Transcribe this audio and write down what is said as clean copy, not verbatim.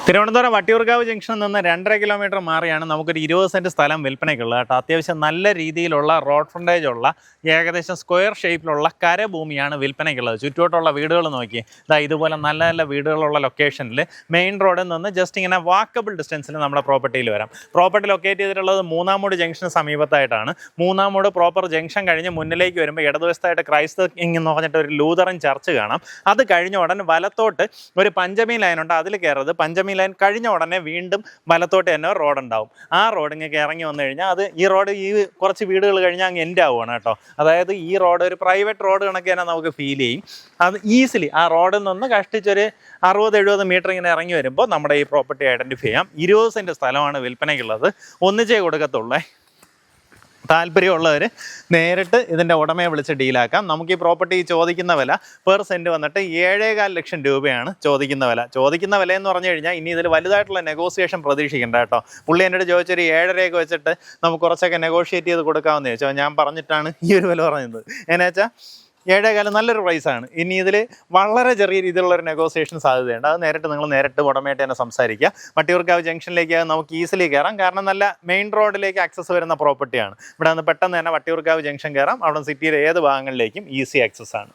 തിരുവനന്തപുരം വട്ടിയൂർക്കാവ് ജംഗ്ഷനിൽ നിന്ന് 2.5 കിലോമീറ്റർ മാറിയാണ് നമുക്കൊരു 20 സെൻറ്റ് സ്ഥലം വിൽപ്പനയ്ക്കുള്ളത് കേട്ടോ. അത്യാവശ്യം നല്ല രീതിയിലുള്ള റോഡ് ഫ്രണ്ടേജ് ഉള്ള ഏകദേശം സ്ക്വയർ ഷേപ്പിലുള്ള കരഭൂമിയാണ് വിൽപ്പനയ്ക്കുള്ളത്. ചുറ്റുവട്ടുള്ള വീടുകൾ നോക്കി ഇതുപോലെ നല്ല നല്ല വീടുകളുള്ള ലൊക്കേഷനിൽ മെയിൻ റോഡിൽ നിന്ന് ജസ്റ്റ് ഇങ്ങനെ വാക്കബിൾ ഡിസ്റ്റൻസിൽ നമ്മുടെ പ്രോപ്പർട്ടിയിൽ വരാം. പ്രോപ്പർട്ടി ലൊക്കേറ്റ് ചെയ്തിട്ടുള്ളത് Moonnamoodu junction സമീപത്തായിട്ടാണ്. Moonnamoodu proper junction കഴിഞ്ഞ് മുന്നിലേക്ക് വരുമ്പോൾ ഇടതുവശത്തായിട്ട് ക്രൈസ്ത എന്ന് പറഞ്ഞിട്ട് ഒരു ലൂതറൻ ചർച്ച് കാണാം. അത് കഴിഞ്ഞ ഉടനെ വലത്തോട്ട് ഒരു പഞ്ചമി ലൈനുണ്ട്, അതിൽ കയറരുത്. പഞ്ചമി ലൈൻ കഴിഞ്ഞ ഉടനെ വീണ്ടും വലത്തോട്ട് തന്നെ റോഡ് ഉണ്ടാവും. ആ റോഡ് ഇങ്ങനെ ഇറങ്ങി വന്നു കഴിഞ്ഞാൽ അത് ഈ റോഡ് ഈ കുറച്ച് വീടുകൾ കഴിഞ്ഞാൽ അങ്ങ് എൻഡ് ആവുകയാണ് കേട്ടോ. അതായത് ഈ റോഡ് ഒരു പ്രൈവറ്റ് റോഡ് കണക്ക് തന്നെ നമുക്ക് ഫീൽ ചെയ്യും. അത് ഈസിലി ആ റോഡിൽ നിന്ന് കഷ്ടിച്ചൊരു 60-70 മീറ്റർ ഇങ്ങനെ ഇറങ്ങി വരുമ്പോൾ നമ്മുടെ ഈ പ്രോപ്പർട്ടി ഐഡൻറ്റിഫൈ ചെയ്യാം. 20 സെൻറ്റ് സ്ഥലമാണ് വിൽപ്പനയ്ക്കുള്ളത്. ഒന്നിച്ചേ കൊടുക്കത്തുള്ളേ. താല്പര്യമുള്ളവർ നേരിട്ട് ഇതിൻ്റെ ഉടമയെ വിളിച്ച് ഡീലാക്കാം. നമുക്ക് ഈ പ്രോപ്പർട്ടി ചോദിക്കുന്ന വില പെർ സെൻറ്റ് വന്നിട്ട് 7.25 ലക്ഷം രൂപയാണ് ചോദിക്കുന്ന വില. ചോദിക്കുന്ന വില എന്ന് പറഞ്ഞു കഴിഞ്ഞാൽ ഇനി ഇതിൽ വലുതായിട്ടുള്ള നെഗോസിയേഷൻ പ്രതീക്ഷിക്കേണ്ട കേട്ടോ. പുള്ളി എന്നോട് ചോദിച്ചൊരു 7.5 വെച്ചിട്ട് നമുക്ക് കുറച്ചൊക്കെ നെഗോഷിയേറ്റ് ചെയ്ത് കൊടുക്കാമെന്ന് ചോദിച്ചാൽ ഞാൻ പറഞ്ഞിട്ടാണ് ഈ ഒരു വില പറഞ്ഞത്. എന്നു വെച്ചാൽ 7.25 നല്ലൊരു പ്രൈസാണ്. ഇനി ഇതിൽ വളരെ ചെറിയ രീതിയിലുള്ളൊരു നെഗോസിയേഷൻ സാധ്യതയുണ്ട്. അത് നേരിട്ട് ഉടമയായിട്ട് തന്നെ സംസാരിക്കുക. വട്ടിയൂർക്കാവ് ജംഗ്ഷനിലേക്ക് നമുക്ക് ഈസിലി കയറാം. കാരണം നല്ല മെയിൻ റോഡിലേക്ക് ആക്സസ് വരുന്ന പ്രോപ്പർട്ടിയാണ്. ഇവിടെ നിന്ന് പെട്ടെന്ന് തന്നെ വട്ടിയൂർക്കാവ് ജംഗ്ഷൻ കയറാം. അവിടെ സിറ്റിയിലെ ഏത് ഭാഗങ്ങളിലേക്കും ഈസി ആക്സസ് ആണ്.